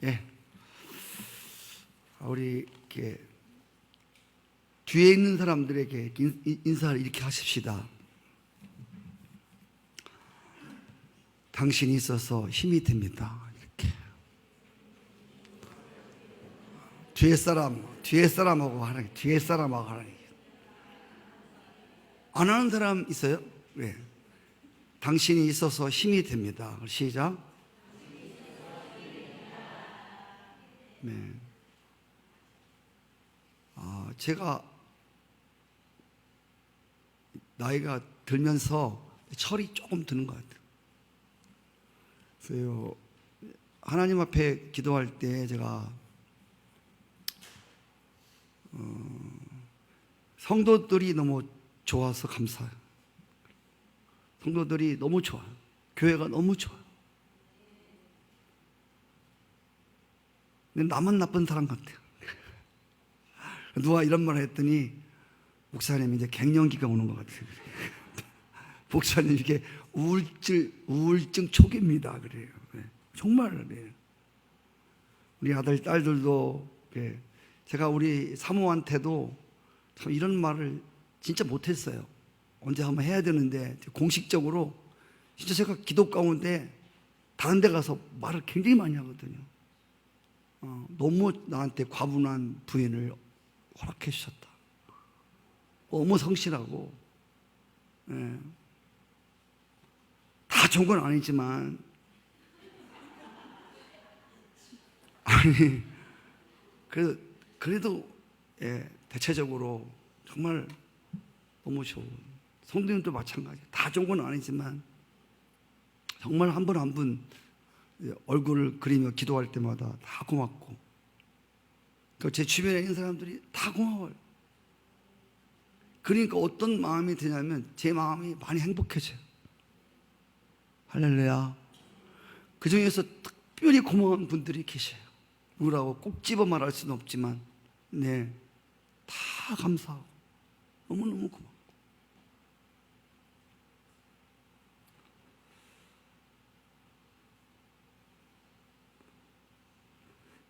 예. 우리 이렇게 뒤에 있는 사람들에게 인사를 이렇게 하십시다. 당신이 있어서 힘이 됩니다. 이렇게. 뒤에 사람하고 하는 게, 뒤에 사람하고 하는 게. 안 하는 사람 있어요? 네. 당신이 있어서 힘이 됩니다. 시작. 네. 제가 나이가 들면서 철이 조금 드는 것 같아요. 그래서 하나님 앞에 기도할 때 제가 성도들이 너무 좋아서 감사해요. 성도들이 너무 좋아요. 교회가 너무 좋아요. 근데 나만 나쁜 사람 같아요. 누가 이런 말을 했더니 목사님 이제 갱년기가 오는 것 같아요. 목사님 이게 우울증 초기입니다. 그래요. 정말 그래요. 우리 아들 딸들도 제가 우리 사모한테도 참 이런 말을 진짜 못했어요. 언제 한번 해야 되는데 공식적으로 진짜 제가 기도 가운데 다른 데 가서 말을 굉장히 많이 하거든요. 너무 나한테 과분한 부인을 허락해 주셨다. 너무 성실하고, 예. 다 좋은 건 아니지만, 아니, 그래도, 예, 대체적으로 정말 너무 좋은, 성도님도 마찬가지. 다 좋은 건 아니지만, 정말 한 분 한 분 얼굴을 그리며 기도할 때마다 다 고맙고, 제 주변에 있는 사람들이 다 고마워요. 그러니까 어떤 마음이 드냐면 제 마음이 많이 행복해져요. 할렐루야. 그 중에서 특별히 고마운 분들이 계셔요. 누구라고 꼭 집어 말할 수는 없지만, 네, 다 감사하고 너무너무 고맙고.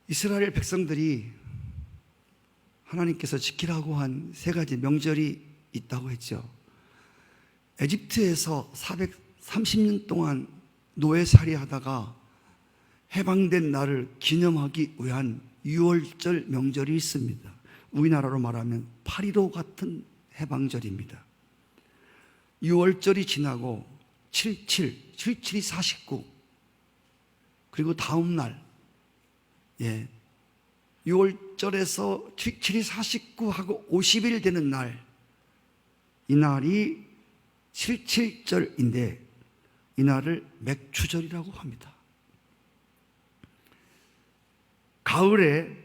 이스라엘 백성들이 하나님께서 지키라고 한 세 가지 명절이 있다고 했죠. 에집트에서 430년 동안 노예살이 하다가 해방된 날을 기념하기 위한 6월절 명절이 있습니다. 우리나라로 말하면 8.15 같은 해방절입니다. 6월절이 지나고 77이 49, 그리고 다음 날, 예, 6월절에서 77이 49하고 50일 되는 날, 이 날이 77절인데 이 날을 맥추절이라고 합니다. 가을에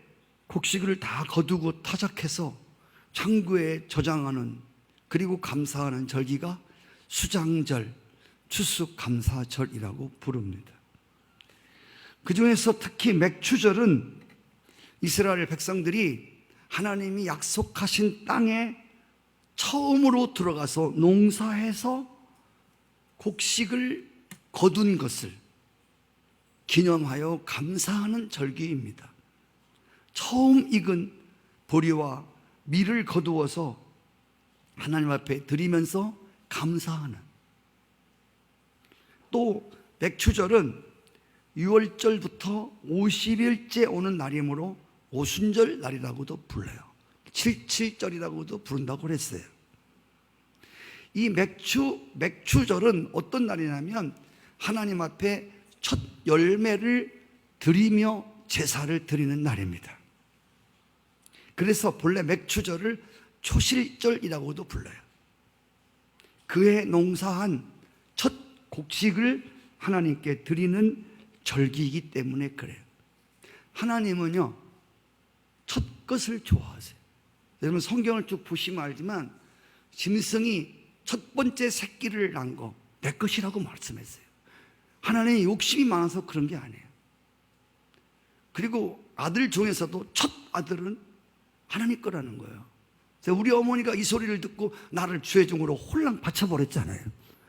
곡식을 다 거두고 타작해서 창고에 저장하는, 그리고 감사하는 절기가 수장절, 추수감사절이라고 부릅니다. 그 중에서 특히 맥추절은 이스라엘 백성들이 하나님이 약속하신 땅에 처음으로 들어가서 농사해서 곡식을 거둔 것을 기념하여 감사하는 절기입니다. 처음 익은 보리와 밀을 거두어서 하나님 앞에 드리면서 감사하는. 또 맥추절은 6월절부터 50일째 오는 날이므로 오순절 날이라고도 불러요. 77절이라고도 부른다고 그랬어요. 이 맥추절은 어떤 날이냐면 하나님 앞에 첫 열매를 드리며 제사를 드리는 날입니다. 그래서 본래 맥추절을 초실절이라고도 불러요. 그해 농사한 첫 곡식을 하나님께 드리는 절기이기 때문에 그래요. 하나님은요, 첫 것을 좋아하세요. 여러분 성경을 쭉 보시면 알지만 짐승이 첫 번째 새끼를 낳은 거 내 것이라고 말씀했어요. 하나님이 욕심이 많아서 그런 게 아니에요. 그리고 아들 중에서도 첫 아들은 하나님 거라는 거예요. 우리 어머니가 이 소리를 듣고 나를 주의종으로 홀랑 바쳐버렸잖아요.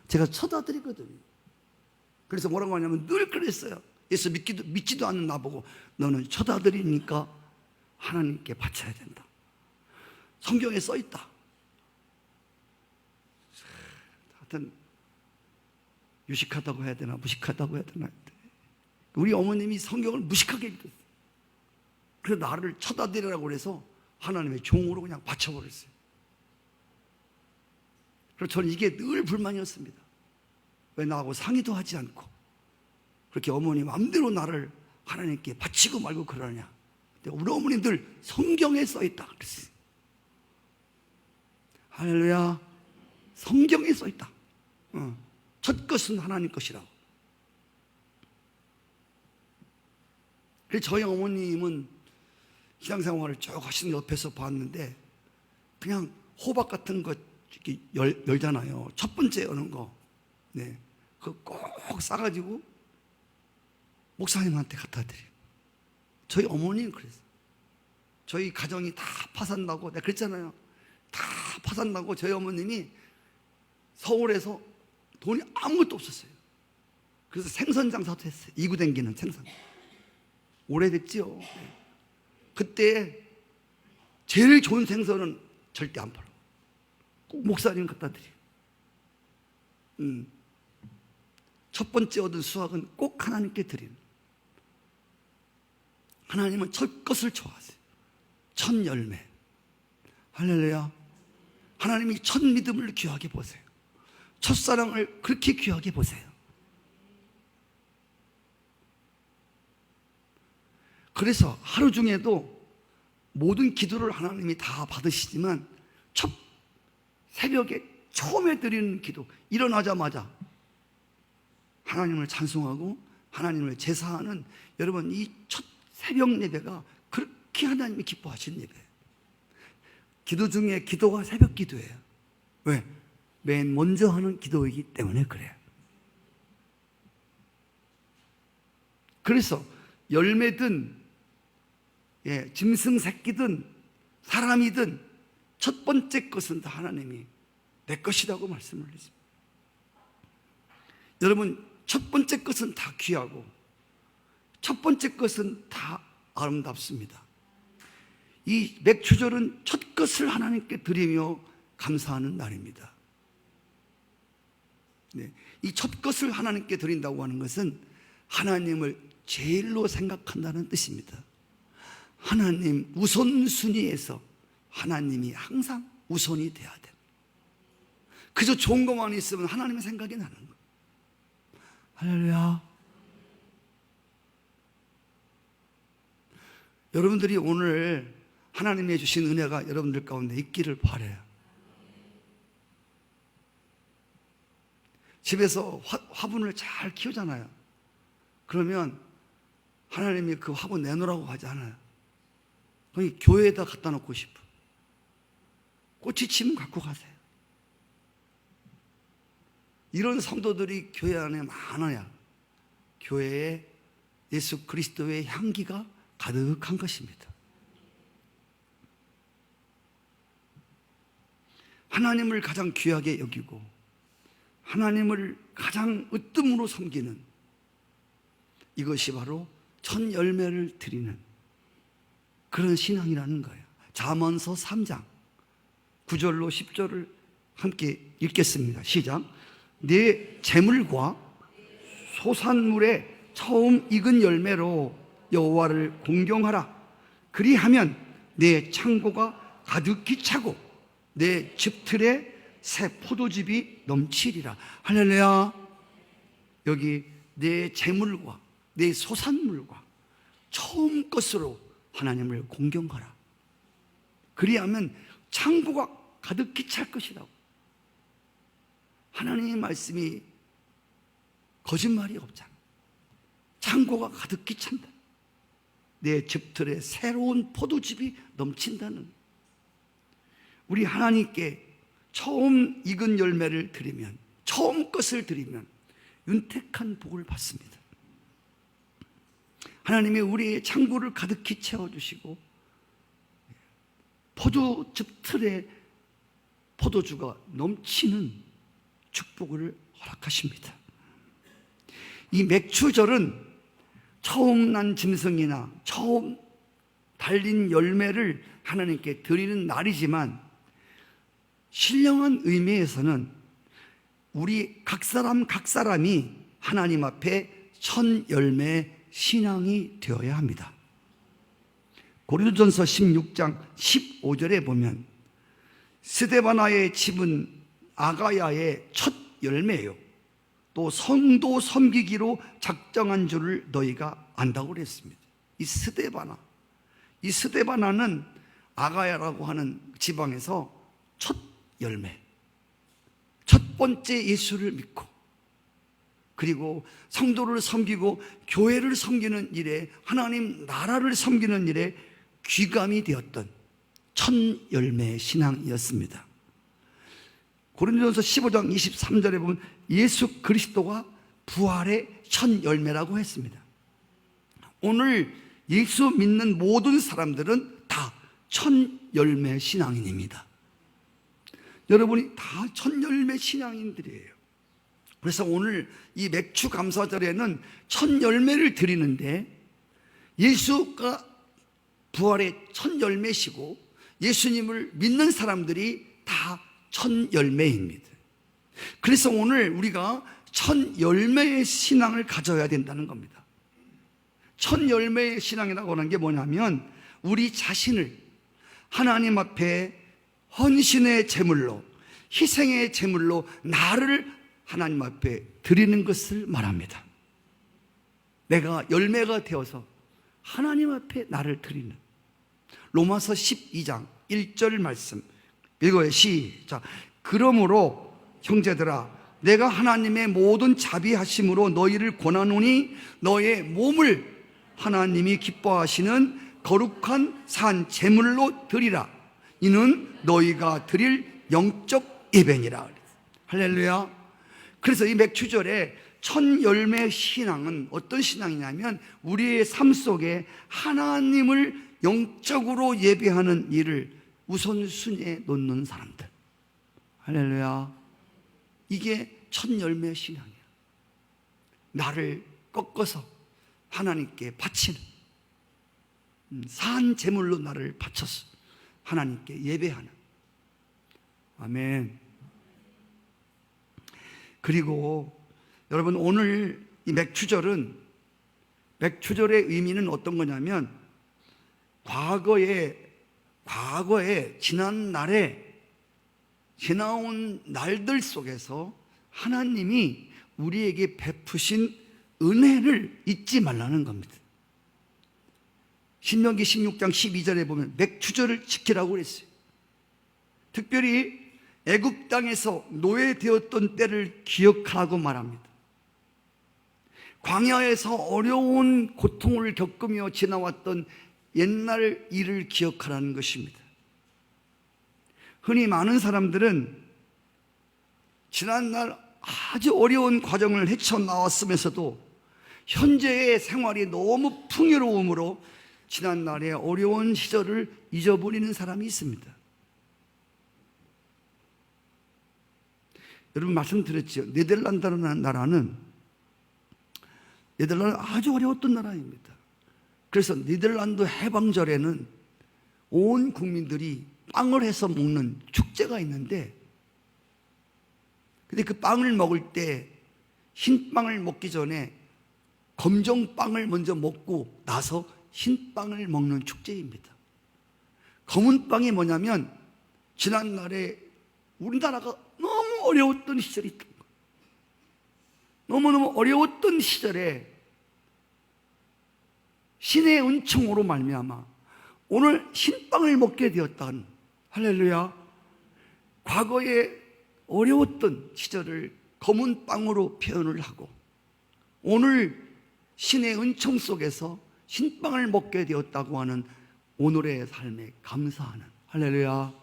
제가 첫 아들이거든요. 그래서 뭐라고 하냐면 늘 그랬어요. 예수 믿지도 않는 나보고 너는 첫 아들이니까 하나님께 바쳐야 된다. 성경에 써 있다. 하여튼 유식하다고 해야 되나 무식하다고 해야 되나. 우리 어머님이 성경을 무식하게 믿었어요. 그래서 나를 첫 아들이라고 그래서 하나님의 종으로 그냥 바쳐버렸어요. 그래서 저는 이게 늘 불만이었습니다. 왜 나하고 상의도 하지 않고 그렇게 어머니 마음대로 나를 하나님께 바치고 말고 그러냐. 우리 어머님들 성경에 써 있다 그랬어요. 할렐루야. 성경에 써 있다. 첫 것은 하나님 것이라고. 그래서 저희 어머님은 신앙생활을 쭉 하시는 옆에서 봤는데 그냥 호박 같은 거 이렇게 열잖아요. 첫 번째 여는 거. 네. 그거 꼭 싸가지고 목사님한테 갖다 드려요. 저희 어머니는 그랬어요. 저희 가정이 다 파산나고, 내가 그랬잖아요. 다 파산나고 저희 어머님이 서울에서 돈이 아무것도 없었어요. 그래서 생선 장사도 했어요. 이구 댕기는 생선. 오래됐지요. 그때 제일 좋은 생선은 절대 안 팔아. 꼭 목사님 갖다 드려요. 첫 번째 얻은 수확은 꼭 하나님께 드리는. 하나님은 첫 것을 좋아하세요. 첫 열매. 할렐루야. 하나님이 첫 믿음을 귀하게 보세요. 첫사랑을 그렇게 귀하게 보세요. 그래서 하루 중에도 모든 기도를 하나님이 다 받으시지만 첫 새벽에 처음에 드리는 기도, 일어나자마자 하나님을 찬송하고 하나님을 제사하는, 여러분 이 첫 새벽 예배가 그렇게 하나님이 기뻐하시는 예배예요. 기도 중에 기도가 새벽 기도예요. 왜? 맨 먼저 하는 기도이기 때문에 그래요. 그래서 열매든 짐승 새끼든 사람이든 첫 번째 것은 다 하나님이 내 것이라고 말씀을 하십니다. 여러분 첫 번째 것은 다 귀하고 첫 번째 것은 다 아름답습니다. 이 맥추절은 첫 것을 하나님께 드리며 감사하는 날입니다. 네, 이 첫 것을 하나님께 드린다고 하는 것은 하나님을 제일로 생각한다는 뜻입니다. 하나님 우선순위에서 하나님이 항상 우선이 돼야 돼. 그저 좋은 것만 있으면 하나님의 생각이 나는 거예요. 할렐루야. 여러분들이 오늘 하나님이 주신 은혜가 여러분들 가운데 있기를 바라요. 집에서 화분을 잘 키우잖아요. 그러면 하나님이 그 화분 내놓으라고 하지 않아요. 그냥 교회에다 갖다 놓고 싶어. 꽃이 치면 갖고 가세요. 이런 성도들이 교회 안에 많아야 교회에 예수 그리스도의 향기가 가득한 것입니다. 하나님을 가장 귀하게 여기고 하나님을 가장 으뜸으로 섬기는 이것이 바로 첫 열매를 드리는 그런 신앙이라는 거예요. 잠언서 3장 9절로 10절을 함께 읽겠습니다. 시작. 내 재물과 소산물의 처음 익은 열매로 여호와를 공경하라. 그리하면 내 창고가 가득히 차고 내 집틀에 새 포도즙이 넘치리라. 할렐루야. 여기 내 재물과 내 소산물과 처음 것으로 하나님을 공경하라. 그리하면 창고가 가득히 찰 것이라고. 하나님의 말씀이 거짓말이 없잖아. 창고가 가득히 찬다. 내 집틀에 새로운 포도즙이 넘친다는. 우리 하나님께 처음 익은 열매를 드리면, 처음 것을 드리면 윤택한 복을 받습니다. 하나님이 우리의 창고를 가득히 채워주시고 포도즙 틀에 포도주가 넘치는 축복을 허락하십니다. 이 맥추절은 처음 난 짐승이나 처음 달린 열매를 하나님께 드리는 날이지만, 신령한 의미에서는 우리 각 사람이 하나님 앞에 첫 열매 신앙이 되어야 합니다. 고린도전서 16장 15절에 보면 스데바나의 집은 아가야의 첫 열매예요. 또 성도 섬기기로 작정한 줄을 너희가 안다고 그랬습니다. 이 스데바나는 아가야라고 하는 지방에서 첫 열매, 첫 번째 예수를 믿고, 그리고 성도를 섬기고 교회를 섬기는 일에, 하나님 나라를 섬기는 일에 귀감이 되었던 첫 열매의 신앙이었습니다. 고린도전서 15장 23절에 보면 예수 그리스도가 부활의 첫 열매라고 했습니다. 오늘 예수 믿는 모든 사람들은 다 첫 열매 신앙인입니다. 여러분이 다 첫 열매 신앙인들이에요. 그래서 오늘 이 맥주 감사절에는 첫 열매를 드리는데, 예수가 부활의 첫 열매시고 예수님을 믿는 사람들이 다 첫 열매입니다. 그래서 오늘 우리가 첫 열매의 신앙을 가져야 된다는 겁니다. 첫 열매의 신앙이라고 하는 게 뭐냐면, 우리 자신을 하나님 앞에 헌신의 제물로, 희생의 제물로 나를 하나님 앞에 드리는 것을 말합니다. 내가 열매가 되어서 하나님 앞에 나를 드리는, 로마서 12장 1절 말씀 읽어요. 시작. 그러므로 형제들아, 내가 하나님의 모든 자비하심으로 너희를 권하노니 너의 몸을 하나님이 기뻐하시는 거룩한 산 제물로 드리라. 이는 너희가 드릴 영적 예배니라. 할렐루야. 그래서 이 맥주절에 첫 열매 신앙은 어떤 신앙이냐면, 우리의 삶 속에 하나님을 영적으로 예배하는 일을 우선순위에 놓는 사람들. 할렐루야. 이게 첫 열매 신앙이야. 나를 꺾어서 하나님께 바치는, 산 제물로 나를 바쳐서 하나님께 예배하는. 아멘. 그리고 여러분, 오늘 이 맥주절의 의미는 어떤 거냐면, 과거에 지난 날에 지나온 날들 속에서 하나님이 우리에게 베푸신 은혜를 잊지 말라는 겁니다. 신명기 16장 12절에 보면 맥주절을 지키라고 그랬어요. 특별히 애굽 땅에서 노예되었던 때를 기억하고 말합니다. 광야에서 어려운 고통을 겪으며 지나왔던 옛날 일을 기억하라는 것입니다. 흔히 많은 사람들은 지난날 아주 어려운 과정을 헤쳐나왔으면서도 현재의 생활이 너무 풍요로움으로 지난날의 어려운 시절을 잊어버리는 사람이 있습니다. 여러분 말씀드렸죠. 네덜란드라는 나라는 아주 어려웠던 나라입니다. 그래서 네덜란드 해방절에는 온 국민들이 빵을 해서 먹는 축제가 있는데, 근데 그 빵을 먹을 때 흰빵을 먹기 전에 검정빵을 먼저 먹고 나서 흰빵을 먹는 축제입니다. 검은빵이 뭐냐면, 지난날에 우리나라가 너무 어려웠던 시절이 있던 거예요. 너무너무 어려웠던 시절에 신의 은총으로 말미암아 오늘 흰빵을 먹게 되었다는, 할렐루야. 과거에 어려웠던 시절을 검은 빵으로 표현을 하고, 오늘 신의 은총 속에서 흰빵을 먹게 되었다고 하는 오늘의 삶에 감사하는, 할렐루야.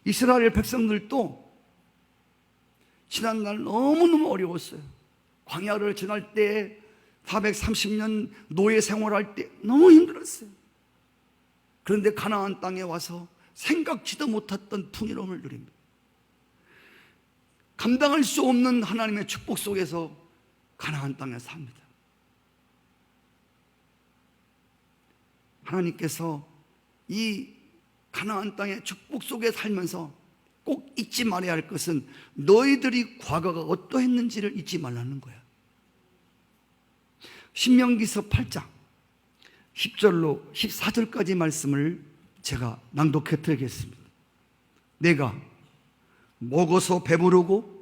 이스라엘 백성들도 지난날 너무너무 어려웠어요. 광야를 지날 때 430년 노예 생활할 때 너무 힘들었어요. 그런데 가나안 땅에 와서 생각지도 못했던 풍요로움을 누립니다. 감당할 수 없는 하나님의 축복 속에서 가나안 땅에 삽니다. 하나님께서 이 가나안 땅의 축복 속에 살면서 꼭 잊지 말아야 할 것은 너희들이 과거가 어떠했는지를 잊지 말라는 거야. 신명기서 8장 10절로 14절까지 말씀을 제가 낭독해 드리겠습니다. 내가 먹어서 배부르고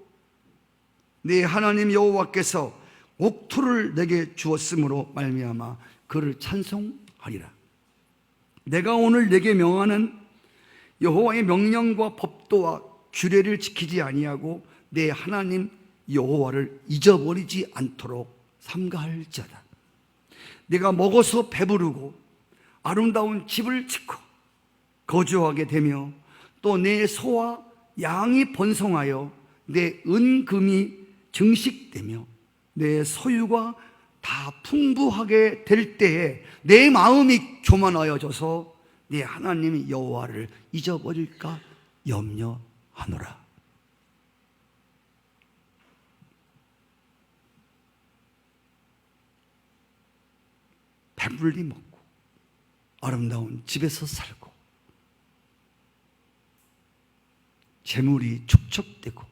네 하나님 여호와께서 옥토를 내게 주었으므로 말미암아 그를 찬송하리라. 내가 오늘 내게 명하는 여호와의 명령과 법도와 규례를 지키지 아니하고 내 하나님 여호와를 잊어버리지 않도록 삼가할지어다. 내가 먹어서 배부르고 아름다운 집을 짓고 거주하게 되며 또 내 소와 양이 번성하여 내 은금이 증식되며 내 소유가 다 풍부하게 될 때에 내 마음이 교만하여져서 내 하나님 여호와를 잊어버릴까 염려하노라. 배불리 먹고 아름다운 집에서 살고 재물이 축적되고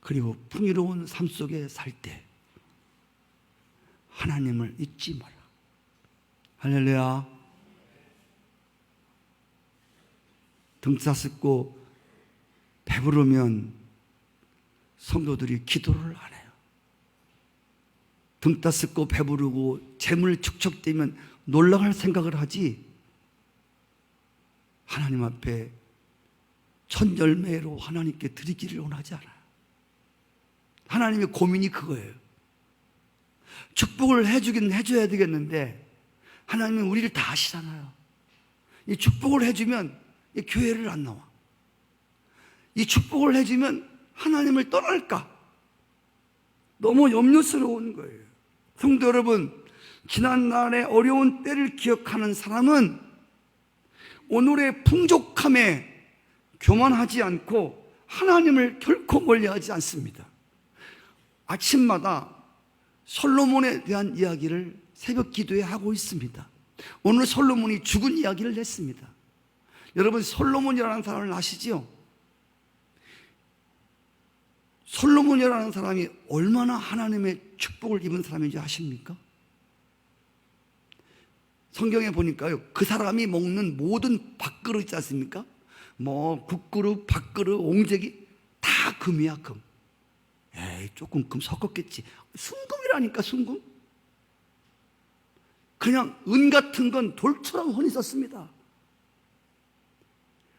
그리고 풍요로운 삶 속에 살 때 하나님을 잊지 마라. 할렐루야. 등 싸습고 배부르면 성도들이 기도를 안 해요. 등 따습고 배부르고 재물 축적되면 놀라갈 생각을 하지 하나님 앞에 천열매로 하나님께 드리기를 원하지 않아요. 하나님의 고민이 그거예요. 축복을 해주긴 해줘야 되겠는데 하나님은 우리를 다 아시잖아요. 이 축복을 해주면 이 교회를 안 나와. 이 축복을 해주면 하나님을 떠날까? 너무 염려스러운 거예요. 성도 여러분, 지난날의 어려운 때를 기억하는 사람은 오늘의 풍족함에 교만하지 않고 하나님을 결코 멀리하지 않습니다. 아침마다 솔로몬에 대한 이야기를 새벽 기도에 하고 있습니다. 오늘 솔로몬이 죽은 이야기를 했습니다. 여러분, 솔로몬이라는 사람을 아시죠? 솔로몬이라는 사람이 얼마나 하나님의 축복을 입은 사람인지 아십니까? 성경에 보니까요, 그 사람이 먹는 모든 밥그릇 있지 않습니까? 뭐 국그릇, 밥그릇, 옹재기 다 금이야, 금. 에이, 조금 금 섞었겠지. 순금이라니까, 순금. 그냥 은 같은 건 돌처럼 흔히 썼습니다.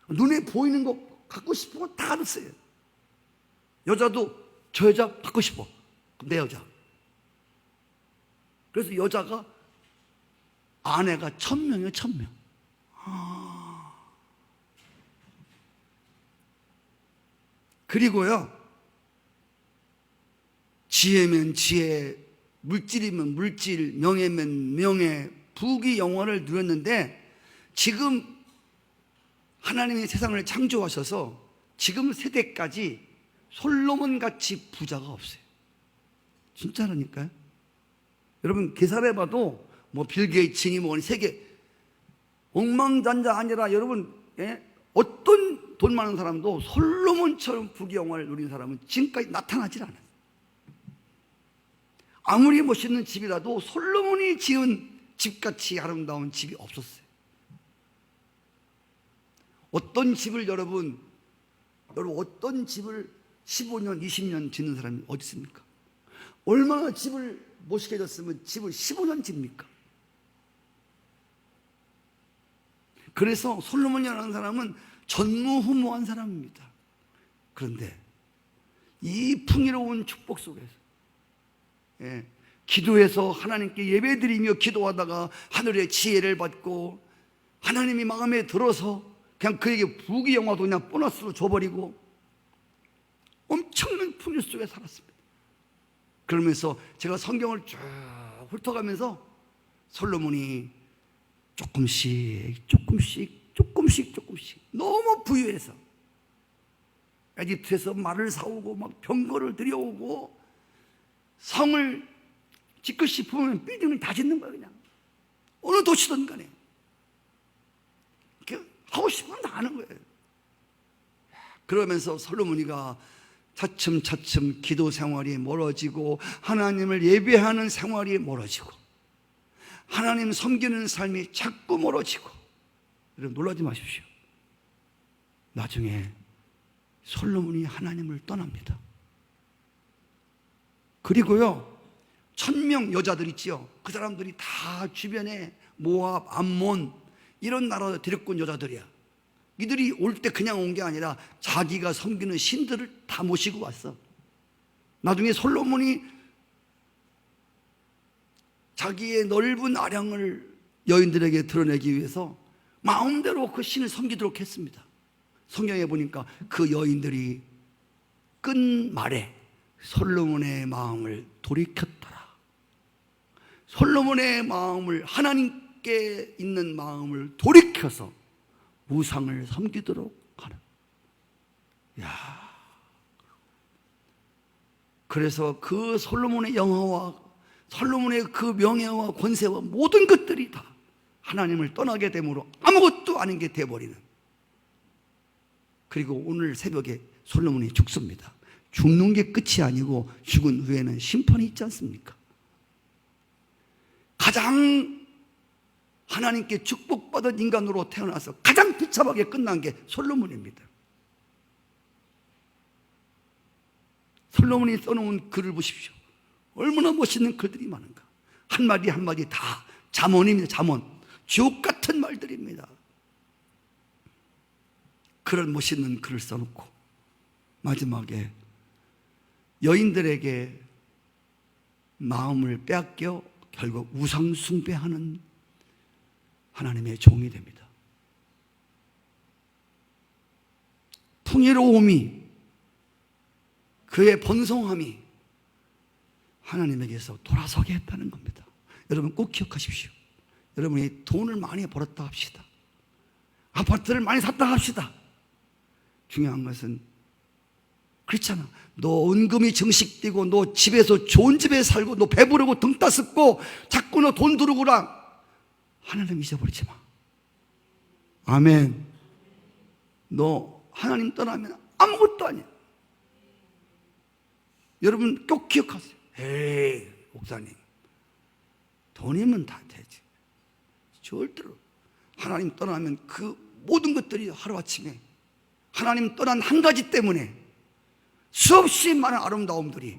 눈에 보이는 거 갖고 싶은 거 다 알았어요. 여자도 저 여자 갖고 싶어. 내 여자. 그래서 여자가 아내가 1000명이에요, 1000명. 그리고요, 지혜면 지혜, 물질이면 물질, 명예면 명예, 부귀 영화를 누렸는데 지금 하나님이 세상을 창조하셔서 지금 세대까지 솔로몬같이 부자가 없어요. 진짜라니까요. 여러분 계산해봐도 뭐 빌 게이츠니 뭐니 세계 억만장자 아니라 여러분, 어떤 돈 많은 사람도 솔로몬처럼 부귀 영화를 누린 사람은 지금까지 나타나질 않아요. 아무리 멋있는 집이라도 솔로몬이 지은 집같이 아름다운 집이 없었어요. 어떤 집을 여러분 어떤 집을 15년, 20년 짓는 사람이 어디 있습니까? 얼마나 집을 멋있게 졌으면 집을 15년 집니까? 그래서 솔로몬이라는 사람은 전무후무한 사람입니다. 그런데 이 풍요로운 축복 속에서 기도해서 하나님께 예배드리며 기도하다가 하늘의 지혜를 받고 하나님이 마음에 들어서 그냥 그에게 부귀 영화도 그냥 보너스로 줘버리고 엄청난 풍요 속에 살았습니다. 그러면서 제가 성경을 쭉 훑어가면서 솔로몬이 조금씩 너무 부유해서 에집트에서 말을 사오고 막 병거를 들여오고 성을 짓고 싶으면 빌딩을 다 짓는 거예요. 그냥 어느 도시든 간에 하고 싶으면 다 하는 거예요. 그러면서 솔로몬이가 차츰차츰 기도 생활이 멀어지고 하나님을 예배하는 생활이 멀어지고 하나님 섬기는 삶이 자꾸 멀어지고. 여러분 놀라지 마십시오. 나중에 솔로몬이 하나님을 떠납니다. 그리고요 1000명 여자들 있지요. 그 사람들이 다 주변에 모압, 암몬 이런 나라 대륙권 여자들이야. 이들이 올 때 그냥 온 게 아니라 자기가 섬기는 신들을 다 모시고 왔어. 나중에 솔로몬이 자기의 넓은 아량을 여인들에게 드러내기 위해서 마음대로 그 신을 섬기도록 했습니다. 성경에 보니까 그 여인들이 끝말에 솔로몬의 마음을 돌이켰더라. 솔로몬의 마음을, 하나님께 있는 마음을 돌이켜서 우상을 섬기도록 하는. 그래서 그 솔로몬의 영화와 솔로몬의 그 명예와 권세와 모든 것들이 다 하나님을 떠나게 되므로 아무것도 아닌 게 돼버리는. 그리고 오늘 새벽에 솔로몬이 죽습니다. 죽는 게 끝이 아니고 죽은 후에는 심판이 있지 않습니까? 가장 하나님께 축복받은 인간으로 태어나서 가장 비참하게 끝난 게 솔로몬입니다. 솔로몬이 써놓은 글을 보십시오. 얼마나 멋있는 글들이 많은가. 한마디 한마디 다 잠언입니다. 잠언. 주옥 같은 말들입니다. 그런 멋있는 글을 써놓고 마지막에 여인들에게 마음을 빼앗겨 결국 우상 숭배하는 하나님의 종이 됩니다. 풍요로움이, 그의 번성함이 하나님에게서 돌아서게 했다는 겁니다. 여러분 꼭 기억하십시오. 여러분이 돈을 많이 벌었다 합시다. 아파트를 많이 샀다 합시다. 중요한 것은 그렇잖아. 너 은금이 증식되고 너 집에서 좋은 집에 살고 너 배부르고 등 따숩고 자꾸 너 돈 들어오라. 하나님 잊어버리지 마. 아멘. 너 하나님 떠나면 아무것도 아니야. 여러분 꼭 기억하세요. 에이 목사님 돈이면 다 되지. 절대로 하나님 떠나면 그 모든 것들이 하루아침에 하나님 떠난 한 가지 때문에 수없이 많은 아름다움들이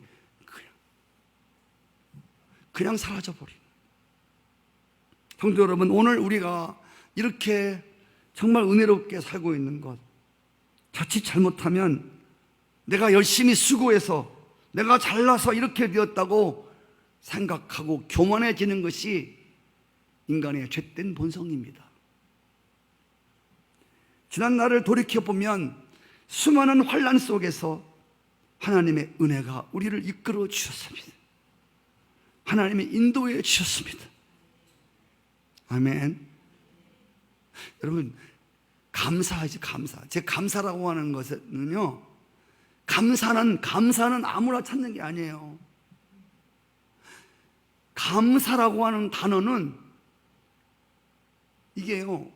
그냥 사라져버리는. 성도 여러분, 오늘 우리가 이렇게 정말 은혜롭게 살고 있는 것, 자칫 잘못하면 내가 열심히 수고해서 내가 잘나서 이렇게 되었다고 생각하고 교만해지는 것이 인간의 죄된 본성입니다. 지난 날을 돌이켜보면 수많은 환난 속에서 하나님의 은혜가 우리를 이끌어 주셨습니다. 하나님의 인도해 주셨습니다. 아멘. 여러분 감사하지. 감사. 제 감사라고 하는 것은요, 감사는 아무나 찾는 게 아니에요. 감사라고 하는 단어는 이게요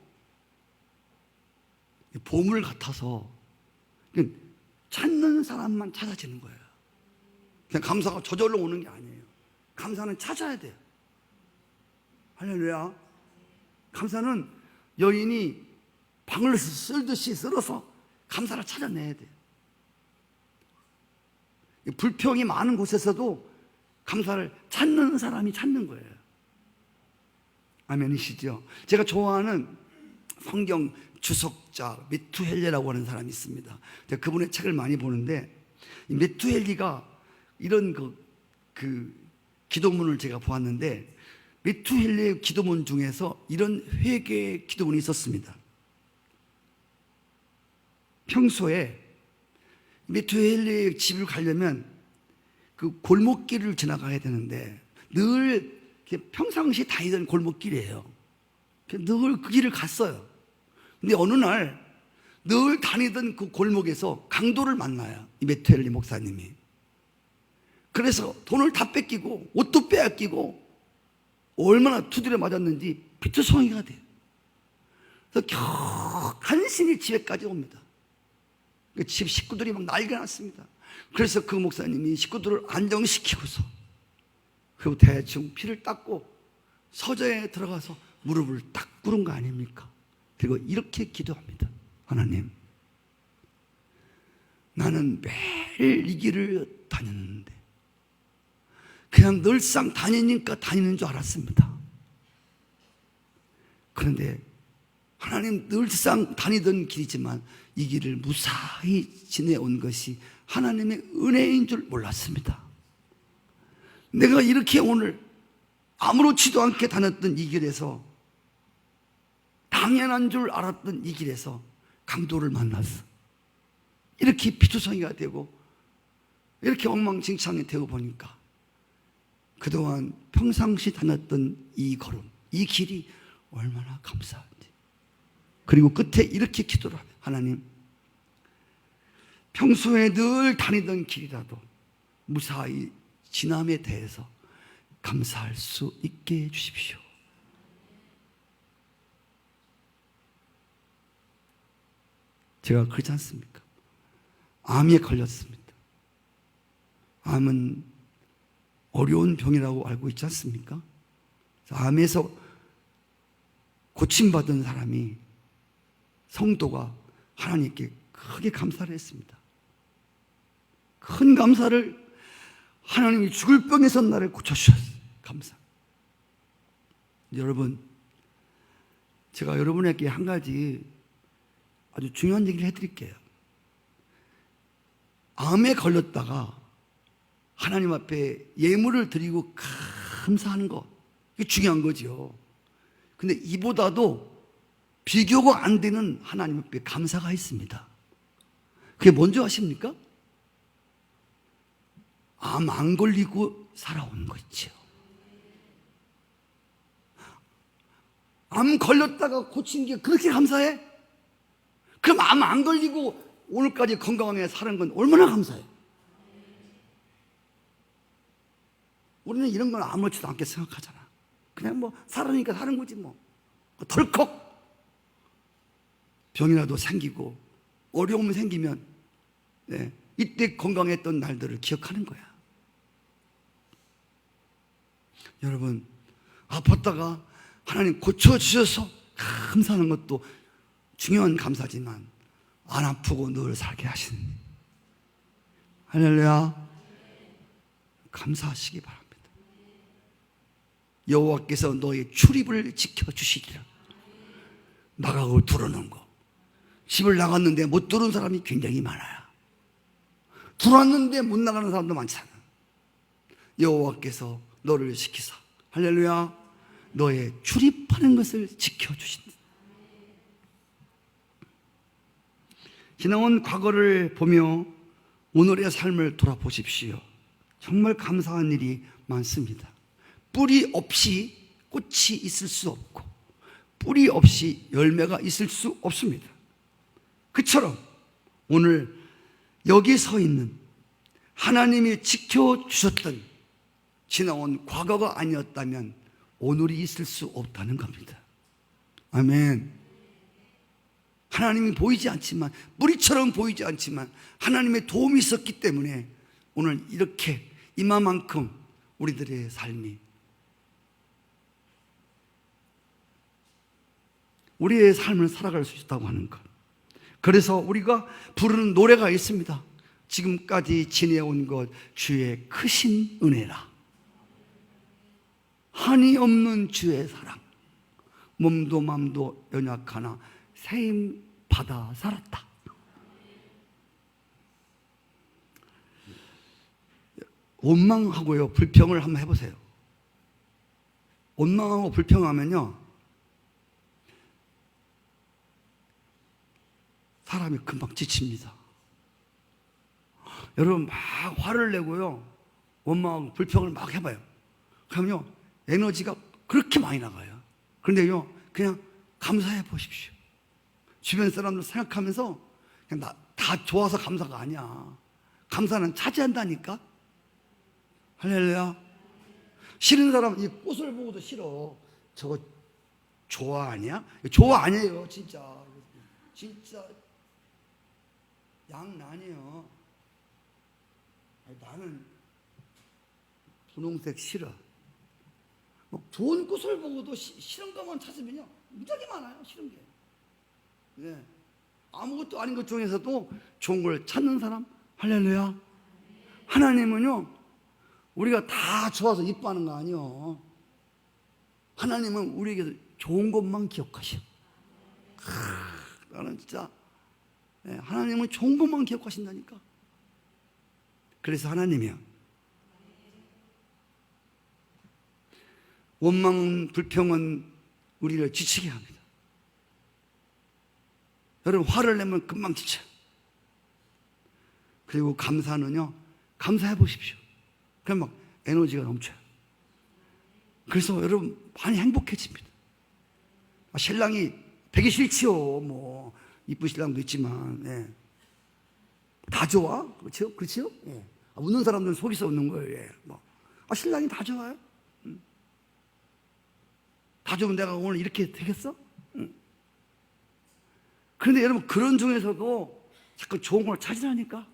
보물 같아서 찾는 사람만 찾아지는 거예요. 그냥 감사가 저절로 오는 게 아니에요. 감사는 찾아야 돼요. 할렐루야. 감사는 여인이 방을 쓸듯이 썰어서 감사를 찾아내야 돼요. 불평이 많은 곳에서도 감사를 찾는 사람이 찾는 거예요. 아멘이시죠? 제가 좋아하는 성경 주석자 메투헬레라고 하는 사람이 있습니다. 제가 그분의 책을 많이 보는데 이 메투헬리가 이런 그 기도문을 제가 보았는데 메투헬레의 기도문 중에서 이런 회개의 기도문이 있었습니다. 평소에 메투헬레의 집을 가려면 그 골목길을 지나가야 되는데 늘 평상시 다니던 골목길이에요. 늘 그 길을 갔어요. 근데 어느 날 늘 다니던 그 골목에서 강도를 만나요. 이 메투헬레 목사님이. 그래서 돈을 다 뺏기고 옷도 빼앗기고 얼마나 두드려 맞았는지 피투성이가 돼요. 그래서 겨우 간신히 집에까지 옵니다. 집 식구들이 막 난리가 났습니다. 그래서 그 목사님이 식구들을 안정시키고서 그리고 대충 피를 닦고 서재에 들어가서 무릎을 딱 꿇은 거 아닙니까? 그리고 이렇게 기도합니다. 하나님, 나는 매일 이 길을 다녔는데 그냥 늘상 다니니까 다니는 줄 알았습니다. 그런데 하나님, 늘상 다니던 길이지만 이 길을 무사히 지내온 것이 하나님의 은혜인 줄 몰랐습니다. 내가 이렇게 오늘 아무렇지도 않게 다녔던 이 길에서, 당연한 줄 알았던 이 길에서 강도를 만났어. 이렇게 피투성이가 되고 이렇게 엉망진창이 되고 보니까 그동안 평상시 다녔던 이 걸음, 이 길이 얼마나 감사한지. 그리고 끝에 이렇게 기도를 합니다. 하나님, 평소에 늘 다니던 길이라도 무사히 지남에 대해서 감사할 수 있게 해주십시오. 제가 그렇지 않습니까? 암에 걸렸습니다. 암은 어려운 병이라고 알고 있지 않습니까? 암에서 고침받은 사람이, 성도가 하나님께 크게 감사를 했습니다. 큰 감사를, 하나님이 죽을 병에서 나를 고쳐주셨어요. 감사. 여러분, 제가 여러분에게 한 가지 아주 중요한 얘기를 해드릴게요. 암에 걸렸다가 하나님 앞에 예물을 드리고 감사하는 것, 이게 중요한 거죠. 근데 이보다도 비교가 안 되는 하나님 앞에 감사가 있습니다. 그게 뭔지 아십니까? 암 안 걸리고 살아온 거 있죠. 암 걸렸다가 고친 게 그렇게 감사해? 그럼 암 안 걸리고 오늘까지 건강하게 사는 건 얼마나 감사해? 우리는 이런 건 아무렇지도 않게 생각하잖아. 그냥 뭐 살으니까 사는 거지 뭐. 덜컥 병이라도 생기고 어려움이 생기면 이때 건강했던 날들을 기억하는 거야. 여러분, 아팠다가 하나님 고쳐주셔서 감사하는 것도 중요한 감사지만 안 아프고 늘 살게 하신 할렐루야, 감사하시기 바랍니다. 여호와께서 너의 출입을 지켜주시리라. 나가고 들어오는 거, 집을 나갔는데 못 들어온 사람이 굉장히 많아요. 들어왔는데 못 나가는 사람도 많잖아. 여호와께서 너를 지키사, 할렐루야, 너의 출입하는 것을 지켜주신다. 지나온 과거를 보며 오늘의 삶을 돌아보십시오. 정말 감사한 일이 많습니다. 뿌리 없이 꽃이 있을 수 없고 뿌리 없이 열매가 있을 수 없습니다. 그처럼 오늘 여기 서 있는 하나님이 지켜주셨던 지나온 과거가 아니었다면 오늘이 있을 수 없다는 겁니다. 아멘. 하나님이 보이지 않지만, 뿌리처럼 보이지 않지만 하나님의 도움이 있었기 때문에 오늘 이렇게 이마만큼 우리들의 삶이, 우리의 삶을 살아갈 수 있다고 하는 것. 그래서 우리가 부르는 노래가 있습니다. 지금까지 지내온 것 주의 크신 은혜라. 한이 없는 주의 사랑. 몸도 맘도 연약하나 세임 받아 살았다. 원망하고요, 불평을 한번 해보세요. 원망하고 불평하면요, 사람이 금방 지칩니다. 여러분, 막 화를 내고요, 원망하고 불평을 막 해봐요. 그러면요, 에너지가 그렇게 많이 나가요. 그런데요, 그냥 감사해 보십시오. 주변 사람들 생각하면서 그냥 다 좋아서 감사가 아니야. 감사는 차지한다니까. 할렐루야. 싫은 사람 이 꽃을 보고도 싫어. 저거 좋아 아니야? 좋아 아니에요. 진짜 양난이에요. 나는 분홍색 싫어. 좋은 꽃을 보고도 싫은 것만 찾으면요 무지하게 많아요. 싫은 게. 네. 아무것도 아닌 것 중에서도 좋은 걸 찾는 사람. 할렐루야. 하나님은요 우리가 다 좋아서 이뻐하는 거 아니요. 하나님은 우리에게 좋은 것만 기억하셔. 나는 진짜 하나님은 좋은 것만 기억하신다니까. 그래서 하나님이요 원망 불평은 우리를 지치게 합니다. 여러분 화를 내면 금방 지쳐요. 그리고 감사는요 감사해 보십시오. 그럼 막 에너지가 넘쳐요. 그래서 여러분 많이 행복해집니다. 신랑이 되게 싫지요. 뭐 이쁜 신랑도 있지만 다 좋아. 그렇죠? 그렇죠? 웃는 사람들은 속이서 웃는 거예요. 신랑이 다 좋아요. 다 좋으면 내가 오늘 이렇게 되겠어? 그런데 여러분 그런 중에서도 자꾸 좋은 걸 찾으라니까.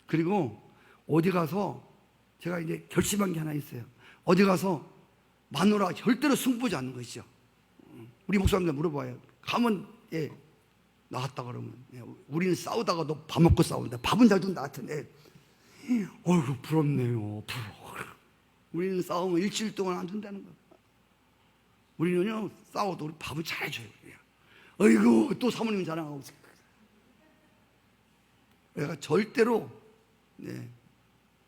그리고 어디 가서 제가 이제 결심한 게 하나 있어요. 어디 가서 마누라 절대로 승부지 않는 것이죠. 우리 목사님들 물어봐요. 가면 나갔다 그러면 우리는 싸우다가 너 밥 먹고 싸운다. 밥은 잘 준다 하여튼 어이구 부럽네요. 부러워. 우리는 싸우면 일주일 동안 안 준다는 거예요. 우리는요 싸워도 우리 밥을 잘해줘요. 어이구 또 사모님 자랑하고 있어요. 내가 절대로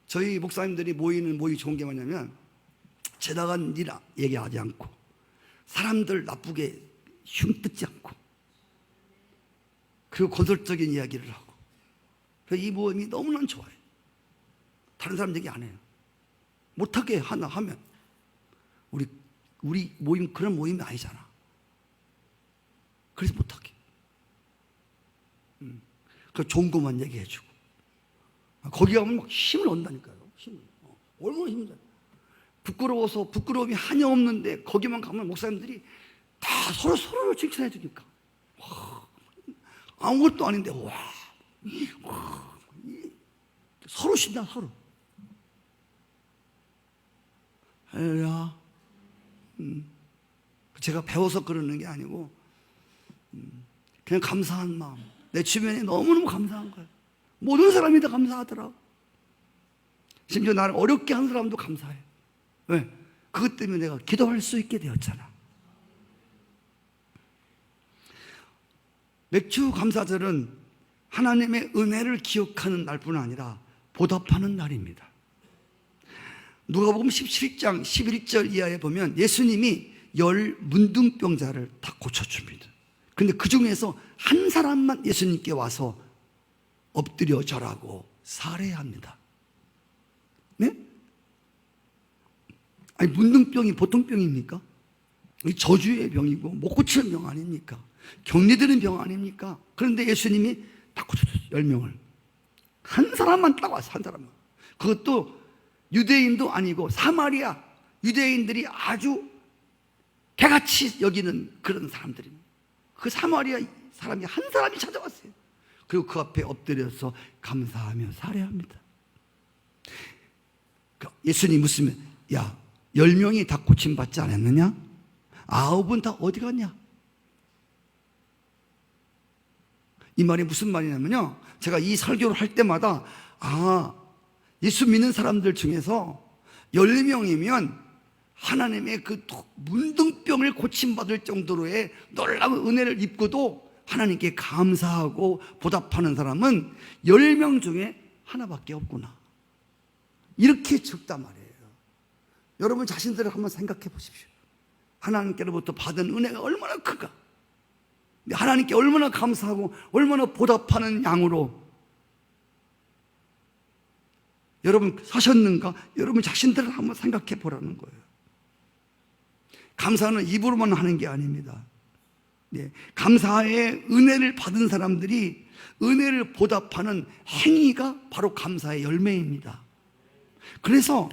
저희 목사님들이 모이 좋은 게 뭐냐면 지나간 일 얘기하지 않고 사람들 나쁘게 흉뜯지 않고 그리고 건설적인 이야기를 하고 그래서 이 모임이 너무나 좋아요. 다른 사람 얘기 안 해요. 못하게 하나 하면 우리 모임 그런 모임이 아니잖아. 그래서 못하게. 그 좋은 것만 얘기해주고 거기 가면 막 힘을 얻는다니까요. 힘을. 얼마나 힘들어요. 부끄러워서 부끄러움이 한여 없는데 거기만 가면 목사님들이 다 서로를 칭찬해 주니까 아무것도 아닌데 서로 신나 서로. 할렐루야. 제가 배워서 그러는 게 아니고 그냥 감사한 마음. 내 주변에 너무너무 감사한 거예요. 모든 사람이 다 감사하더라고. 심지어 나를 어렵게 한 사람도 감사해. 왜? 그것 때문에 내가 기도할 수 있게 되었잖아. 맥주 감사절은 하나님의 은혜를 기억하는 날뿐 아니라 보답하는 날입니다. 누가복음 17장 11절 이하에 보면 예수님이 10 문둥병자를 다 고쳐줍니다. 그런데 그 중에서 한 사람만 예수님께 와서 엎드려 절하고 살해합니다. 네? 아니 문둥병이 보통 병입니까? 저주의 병이고 못 고치는 병 아닙니까? 격리되는 병 아닙니까? 그런데 예수님이 다 고쳐줬어요. 10명을 한 사람만 딱 와서 한 사람만. 그것도 유대인도 아니고 사마리아 유대인들이 아주 개같이 여기는 그런 사람들입니다. 그 사마리아 사람이 한 사람이 찾아왔어요. 그리고 그 앞에 엎드려서 감사하며 살해합니다. 예수님 묻으면 야 10명이 다 고침받지 않았느냐? 9은 다 어디 갔냐? 이 말이 무슨 말이냐면요 제가 이 설교를 할 때마다 예수 믿는 사람들 중에서 10명이면 하나님의 그 문둥병을 고침받을 정도로의 놀라운 은혜를 입고도 하나님께 감사하고 보답하는 사람은 10명 중에 하나밖에 없구나. 이렇게 적단 말이에요. 여러분 자신들을 한번 생각해 보십시오. 하나님께로부터 받은 은혜가 얼마나 큰가. 하나님께 얼마나 감사하고 얼마나 보답하는 양으로 여러분 사셨는가? 여러분 자신들을 한번 생각해 보라는 거예요. 감사는 입으로만 하는 게 아닙니다. 네, 감사의 은혜를 받은 사람들이 은혜를 보답하는 행위가 바로 감사의 열매입니다. 그래서